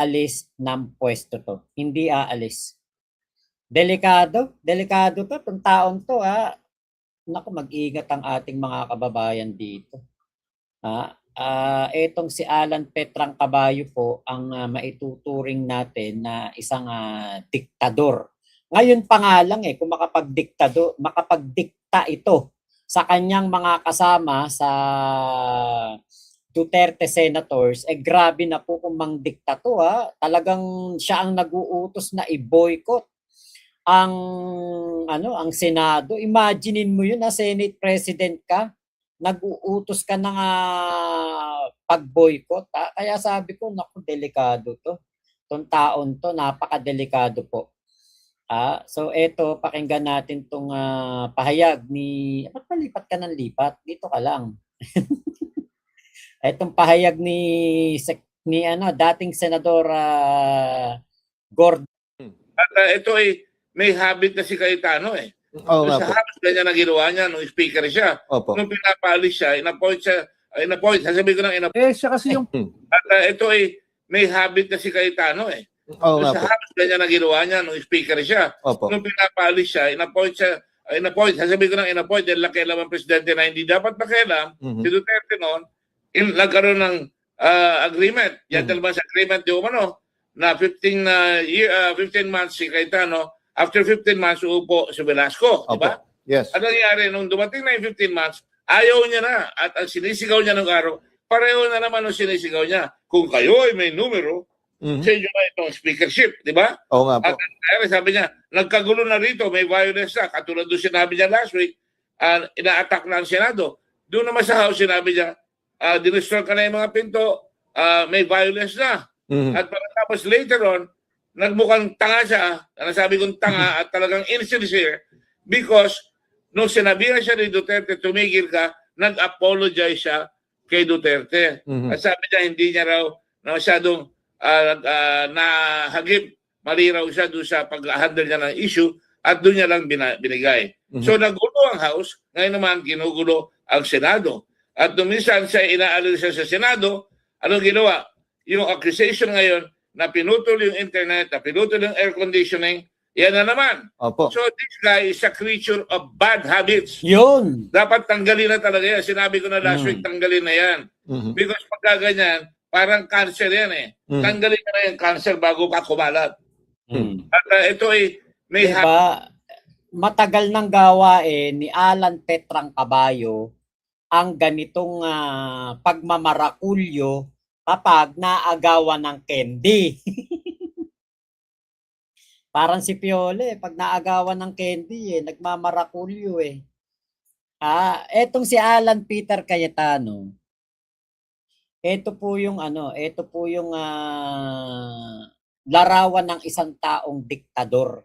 alis ng pwesto to. Hindi aalis. Delikado to, itong taon to ha. Naku, mag-ingat ang ating mga kababayan dito. Etong si Alan Petrang Caballo po ang maituturing natin na isang diktador. Ngayon pa nga lang kung makapagdikta ito sa kanyang mga kasama sa Duterte senators, grabe na po kung mangdikta to Talagang siya ang nag-uutos na i-boycott ang Senado. Imaginein mo yun Senate President ka, nag-uutos ka ng pag-boycott. Kaya sabi ko, naku, delikado to. Itong taon to, napakadelikado po. So eto, pakinggan natin tong pahayag ni, ba't palipat ka ng lipat? Dito ka lang. Etong pahayag ni dating Senador Gordon. At ito ay may habit na si Cayetano Oo nga sa po. House, ganyan na ginawa niya nung speaker siya. Opo. Nung pinapalis siya, in-appoint, sasabihin ko ng in-appoint. Siya kasi yung... At ito ay may habit na si Cayetano Oo nga sa po. House, ganyan na ginawa niya nung speaker siya. Opo. Nung pinapalis siya, in-appoint, sasabihin ko ng in-appoint, dahil nakialam ang presidente na hindi dapat nakialam, si Duterte noon, nagkaroon ng agreement, gentleman's agreement di umano, na 15 months si Cayetano, after 15 months uupo si Velasco, di ba? Yes. Ano nangyari nung dumating na yung 15 months, ayaw niya na at ang sinisigaw niya ng araw, pareho na naman ang sinisigaw niya. Kung kayo ay may numero, sa inyo na itong speakership, di ba? Oo nga po. At sabi niya, nagkagulo na rito, may violence na. Katulad doon sinabi niya last week, ina-attack na ang Senado. Doon naman sa House, sinabi niya, dinestore ka na yung mga pinto, may violence na. At pagkatapos later on, nagmukhang tanga siya, nasabi kong tanga at talagang insincere because nung sinabihan siya ni Duterte, tumigil ka, nag-apologize siya kay Duterte. At sabi niya, hindi niya raw na masyadong nahagip, mali raw siya doon sa pag-handle niya ng issue at doon niya lang binigay. So nagulo ang House, ngayon naman ginugulo ang Senado. At nung minsan siya inaalis siya sa Senado, anong ginawa? Yung accusation ngayon na pinutol yung internet, na pinutol yung air conditioning, yan na naman. Opo. So this guy is a creature of bad habits. Yun. Dapat tanggalin na talaga yan. Sinabi ko na last week, tanggalin na yan. Because pagka ganyan, parang cancer yan Tanggalin na yung cancer bago pa kumalat. At ito ay may matagal nang gawain ni Alan Petrang Caballo ang ganitong pagmamarakulyo kapag naagawan ng candy. Parang si Piole, pag naagawan ng candy, nagmamarakulyo etong si Alan Peter Cayetano, ito po yung larawan ng isang taong diktador.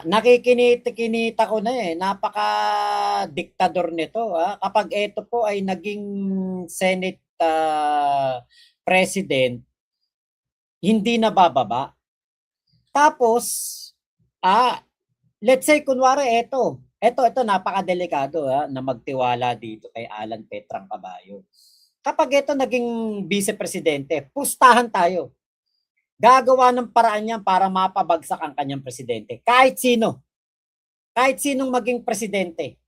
Nakikinita ko na napaka-diktador nito. Kapag ito po ay naging Senate President, hindi na bababa. Tapos, let's say, kunwari, ito napaka-delikado na magtiwala dito kay Alan Petrang Caballo. Kapag ito naging vice-presidente, pustahan tayo. Gagawa ng paraan yan para mapabagsak ang kanyang presidente. Kahit sino. Kahit sinong maging presidente.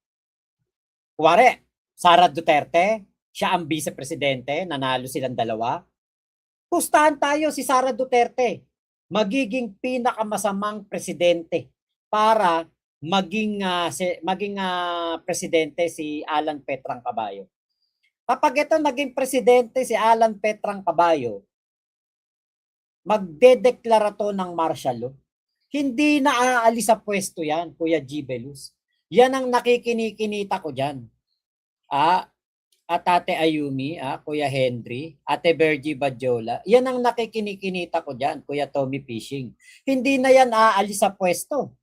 Kunwari, Sara Duterte, siya ang vice-presidente, nanalo silang dalawa. Pustahan tayo si Sara Duterte. Magiging pinakamasamang presidente para maging presidente si Alan Petrang Caballo. Kapag ito naging presidente si Alan Petrang Caballo, magdedeklara to ng martial law. Hindi na aalis sa pwesto yan, Kuya Gibelus. Yan ang nakikinikinita ko dyan. Ate Ayumi, Kuya Henry, Ate Bergie Badjola, yan ang nakikinikinita ko dyan, Kuya Tommy Fishing. Hindi na yan aalis sa pwesto.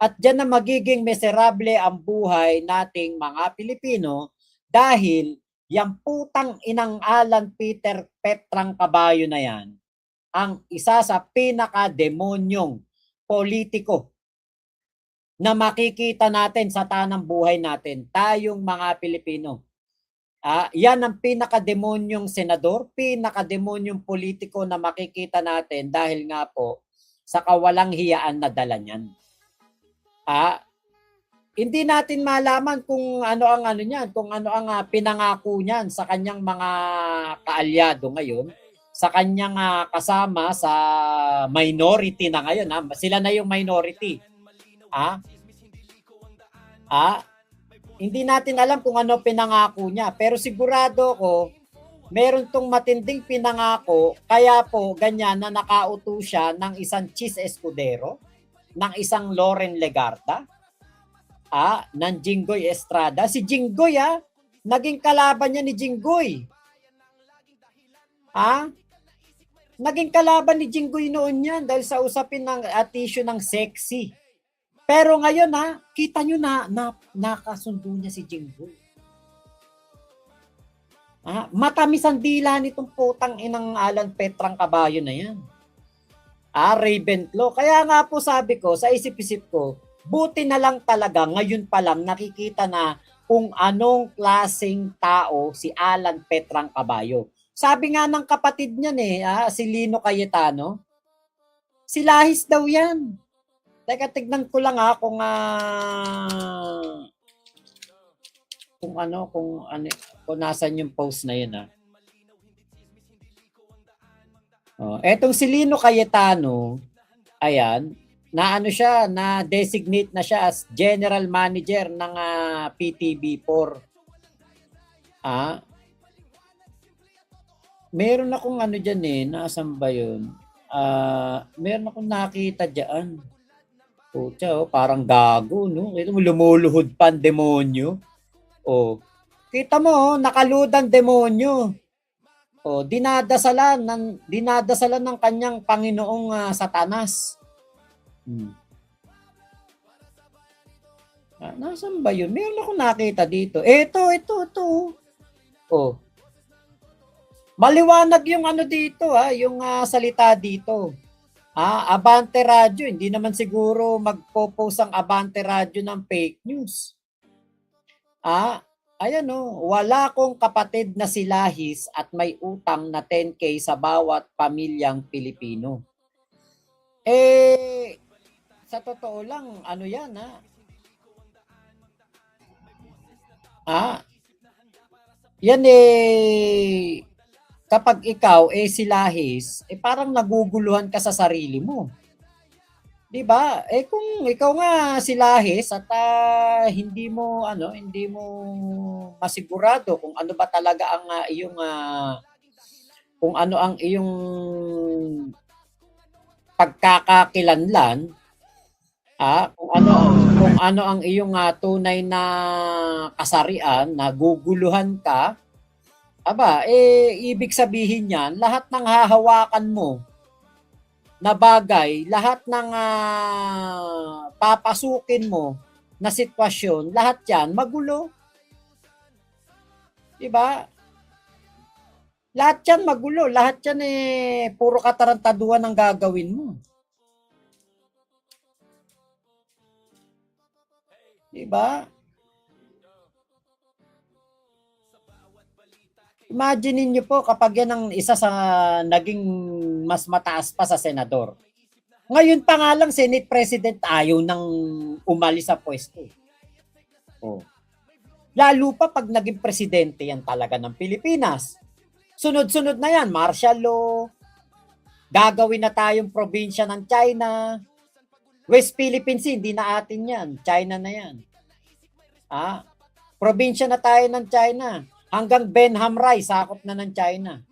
At dyan na magiging miserable ang buhay nating mga Pilipino dahil yung putang inang Alan Peter Petrang Caballo na yan, ang isa sa pinaka-demonyong politiko na makikita natin sa tanang buhay natin, tayong mga Pilipino. Yan ang pinakademonyong senador, pinakademonyong politiko na makikita natin dahil nga po sa kawalang hiyaan na dala niyan. Hindi natin malaman kung ano ang ano niyan, kung ano ang pinangako niyan sa kanyang mga kaalyado ngayon, sa kanyang kasama sa minority na ngayon. Sila na yung minority. Hindi natin alam kung ano pinangako niya, pero sigurado ko meron tong matinding pinangako, kaya po ganyan na nakauto siya ng isang Chis Escudero, ng isang Loren Legarda, ng Jinggoy Estrada. Si Jinggoy naging kalaban niya ni Jinggoy. Naging kalaban ni Jinggoy noon yan dahil sa usapin ng issue ng sexy. Pero ngayon kita nyo na nakasundo niya si Jinggoy. Matamis ang dila nitong putang inang Alan Petrang Caballo na yan. Ravenclaw. Kaya nga po sabi ko, sa isip-isip ko, buti na lang talaga ngayon pa lang nakikita na kung anong klaseng tao si Alan Petrang Caballo. Sabi nga ng kapatid niyan si Lino Cayetano, si Lahis daw yan. Teka, tignan ko lang kung nasan yung post na yun etong si Lino Cayetano, ayan, na-designate na siya as general manager ng PTB4. Meron akong dyan nasan ba yun? Meron akong nakita dyan. Pucha, parang gago, no? Ito mo, lumuluhod pa ang demonyo. Kita mo, nakaludan demonyo. Dinadasalan ng kanyang Panginoong Satanas. Nasaan ba yun? Meron akong nakita dito. Ito. Maliwanag yung dito, yung salita dito. Abante Radio, hindi naman siguro magpo-post ang Abante Radio ng fake news. Ayan wala akong kapatid na si Lahis at may utang na 10K sa bawat pamilyang Pilipino. Sa totoo lang, yan yan kapag ikaw si Lahis, parang naguguluhan ka sa sarili mo. 'Di ba? Kung ikaw nga si Lahis at hindi mo masigurado kung ano ba talaga ang iyong kung ano ang iyong pagkakakilanlan, kung ano ang iyong tunay na kasarian, naguguluhan ka, ibig sabihin yan, lahat ng hahawakan mo na bagay, lahat ng papasukin mo na sitwasyon, lahat yan magulo. Diba? Lahat yan magulo. Lahat yan puro katarantaduhan ang gagawin mo. Diba? Imagine niyo po kapag yan ang isa sa naging mas mataas pa sa senador. Ngayon pa nga lang Senate President ayaw nang umalis sa pwesto. Lalo pa pag naging presidente yan talaga ng Pilipinas. Sunod-sunod na yan, martial law, gagawin na tayong probinsya ng China, West Philippines hindi na atin yan, China na yan. Probinsya na tayo ng China. Hanggang Benham Rai, sakop na ng China.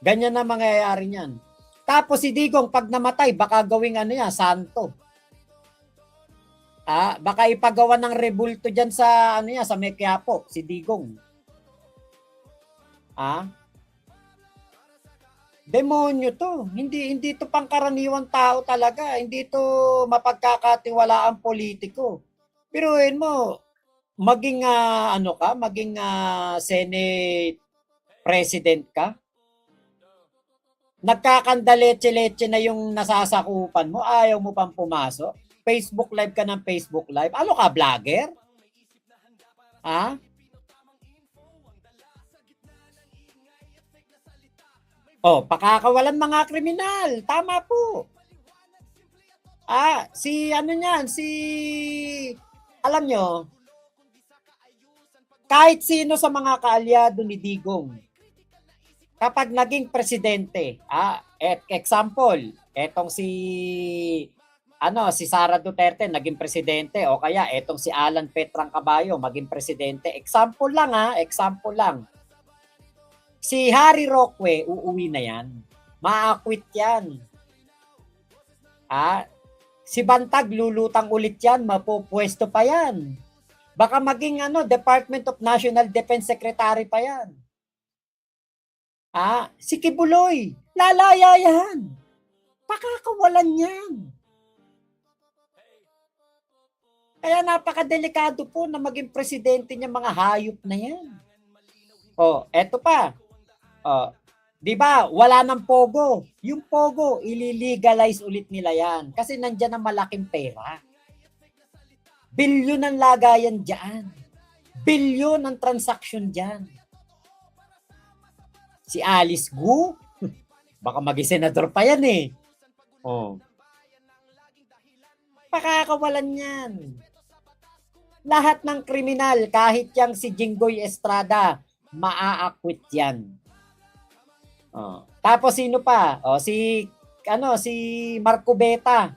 Ganyan na mangyayari niyan. Tapos si Digong, pag namatay, baka gawing santo. Baka ipagawa ng rebulto dyan sa, sa Mequiapo, si Digong. Demonyo to. Hindi to pangkaraniwang tao talaga. Hindi to mapagkakatiwalaang politiko. Piruin mo, maging maging Senate President ka, nagkakandaletse-letse na yung nasasakupan mo, ayaw mo pang pumasok, Facebook Live ka ng Facebook Live, ano ka, vlogger? Ha? Pakakawalan mga kriminal. Tama po. Si ano niyan, alam nyo, kahit sino sa mga kaalyado ni Digong, kapag naging presidente, example, etong si Sara Duterte naging presidente, o kaya etong si Alan Petrang Caballo maging presidente. Example lang. Si Harry Roque, uuwi na yan. Ma-acquit yan. Si Bantag, lulutang ulit yan, mapupwesto pa yan. Baka maging Department of National Defense Secretary pa yan. Si Kibuloy, lalaya yan. Pakakawalan yan. Kaya napakadelikado po na maging presidente niya mga hayop na yan. Eto pa. 'Di ba? Wala nang pogo. Yung pogo, ililegalize ulit nila yan kasi nandiyan ang malaking pera. Bilyon ang lagayan diyan. Bilyon ang transaction diyan. Si Alice Gu, baka maging senador pa yan eh. Pakakawalan yan. Lahat ng kriminal, kahit yang si Jinggoy Estrada, maa-acquit yan. Tapos sino pa? Si Marco Beta.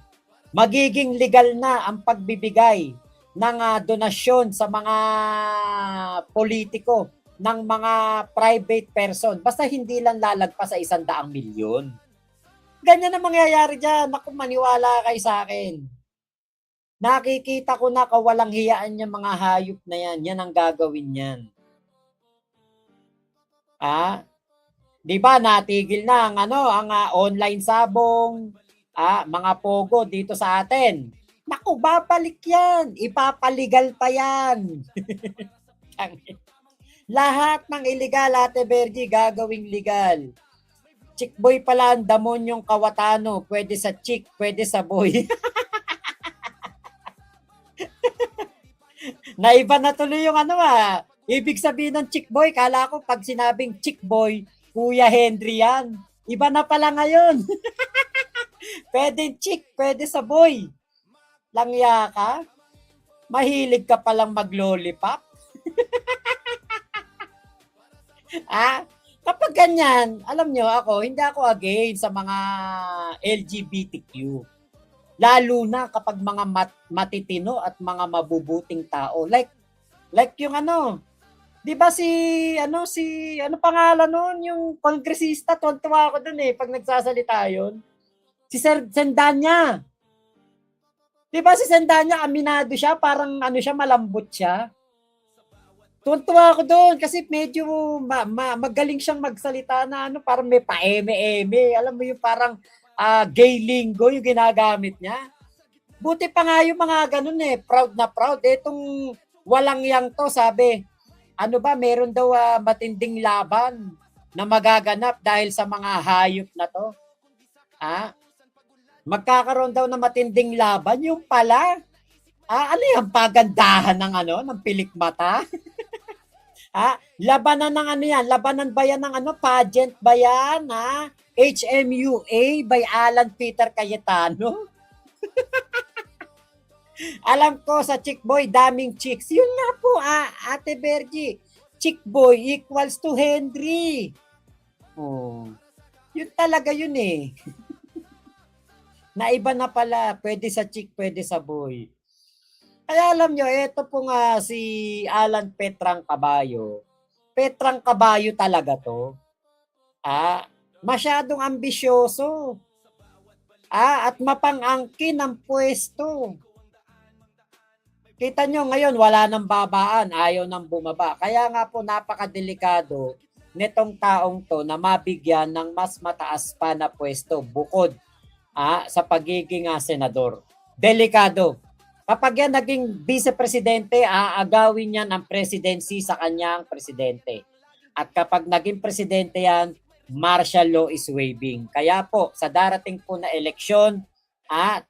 Magiging legal na ang pagbibigay ng donasyon sa mga politiko, ng mga private person. Basta hindi lang lalagpas sa 100 milyon. Ganyan ang mangyayari dyan. Naku, maniwala kayo sa akin. Nakikita ko na kawalang hiyaan yung mga hayop na yan. Yan ang gagawin yan. 'Di ba natigil na ang online sabong, mga pogo dito sa atin. Naku, babalik yan. Ipapaligal pa yan. Lahat ng illegal, Ate Bergie, gagawing legal. Chick boy pala ang damonyong kawatano. Pwede sa chick, pwede sa boy. Naiba na tuloy yung ibig sabihin ng chick boy, kala ko pag sinabing chick boy, Kuya Henry yan. Iba na pala ngayon. Pwede chick, pwede sa boy. Langya ka? Mahilig ka palang mag-lollipop? Kapag ganyan, alam nyo ako, hindi ako against sa mga LGBTQ. Lalo na kapag mga matitino at mga mabubuting tao. Like yung 'di ba ano pangalan noon, yung kongresista, tuwa ako doon pag nagsasalita yon. Si Sir Sendanya. 'Di ba si Sendanya, aminado siya, parang siya, malambot siya. Tuwa ako doon kasi medyo magaling siyang magsalita na parang may pa-eme-eme. Alam mo yung parang gay lingo yung ginagamit niya. Buti pa nga yung mga ganun proud na proud. Itong walang yang to, sabi, meron daw matinding laban na magaganap dahil sa mga hayop na to. Magkakaroon daw ng matinding laban. Yung pala, yung pagandahan ng pilikmata? Labanan ng yan? Labanan ba yan ng pageant ba yan? HMUA by Alan Peter Cayetano? Alam ko sa chick boy, daming chicks. Yun nga po, Ate Bergie. Chick boy equals to Henry. Yun talaga yun Naiba na pala. Pwede sa chick, pwede sa boy. Kaya alam nyo, ito po nga si Alan Petrang Caballo. Petrang Caballo talaga to. Masyadong ambisyoso. At mapang-angkin ang pwesto. Kita nyo ngayon, wala nang babaan, ayaw nang bumaba. Kaya nga po napakadelikado nitong taong to na mabigyan ng mas mataas pa na pwesto bukod sa pagiging senador. Delikado. Kapag yan naging vice-presidente, aagawin yan ang presidency sa kanyang presidente. At kapag naging presidente yan, martial law is waiving. Kaya po, sa darating po na eleksyon,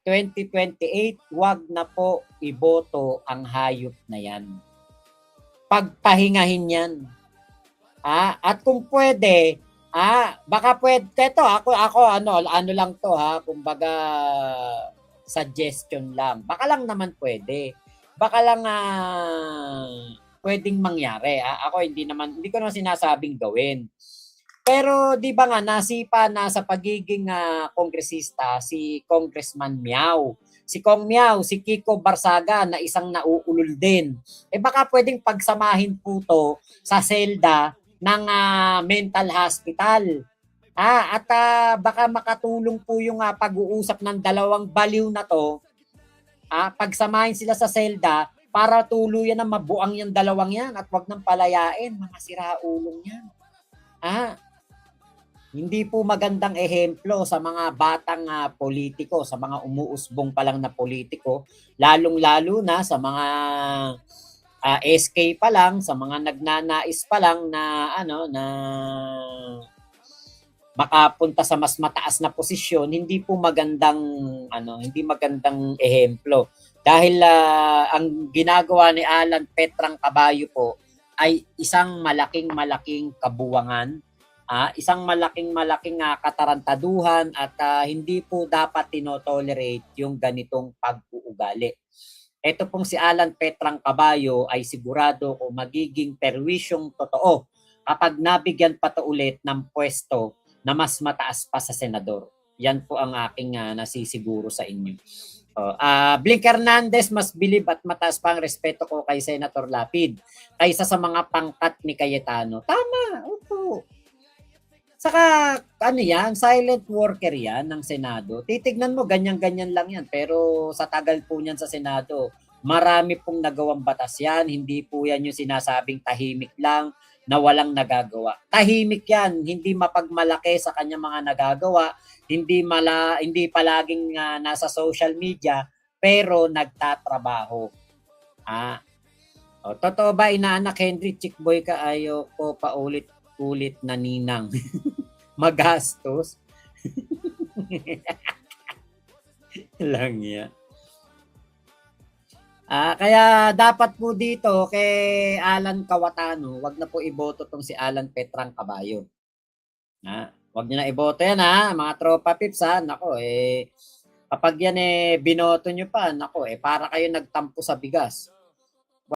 2028, wag na po iboto ang hayop na yan. pagpahingahin yan. At kung pwede, baka pwede, ito, ako, ano lang to kumbaga, suggestion lang. Baka lang naman pwede. Baka lang, pwedeng mangyari. Ako, hindi ko naman sinasabing gawin. Pero di ba nga nasipa na sa pagiging kongresista si Congressman Miao. Si Kong Miao, si Kiko Barsaga na isang nauulol din. Baka pwedeng pagsamahin po to sa selda ng mental hospital. At baka makatulong po yung pag-uusap ng dalawang baliw na to. Pagsamahin sila sa selda para tuluyan na mabuang yung dalawang yan at wag nang palayain. Mga siraulong yan. Hindi po magandang ehemplo sa mga batang politiko, sa mga umuusbong pa lang na politiko, lalong-lalo na sa mga SK pa lang, sa mga nagnanais pa lang na makapunta sa mas mataas na posisyon, hindi po magandang ehemplo. Dahil ang ginagawa ni Alan Petrang Caballo po ay isang malaking kabuwangan, isang malaking katarantaduhan at hindi po dapat tinotolerate yung ganitong pag-uugali. Ito pong si Alan Petrang Caballo ay sigurado kung magiging perwisyong totoo kapag nabigyan pa to ulit ng pwesto na mas mataas pa sa senador. Yan po ang aking nasisiguro sa inyo. Blink Hernandez, mas bilib at mataas pa ang respeto ko kay Senator Lapid kaysa sa mga pangkat ni Cayetano. Tama, opo. Saka, silent worker yan ng Senado. Titignan mo, ganyan-ganyan lang yan. Pero sa tagal po niyan sa Senado, marami pong nagawang batas yan. Hindi po yan yung sinasabing tahimik lang na walang nagagawa. Tahimik yan, hindi mapagmalaki sa kanyang mga nagagawa, hindi palaging nasa social media, pero nagtatrabaho. Totoo ba, inaanak Henry, chickboy ka, ayaw ko paulit-ulit na ninang. Magastos. Lang yan. Kaya dapat po dito kay Alan Cawatano, wag na po iboto tong si Alan Petrang Caballo. Wag niyo na iboto yan mga tropa pips Nako kapag yan binoto niyo pa, nako para kayo nagtampo sa bigas.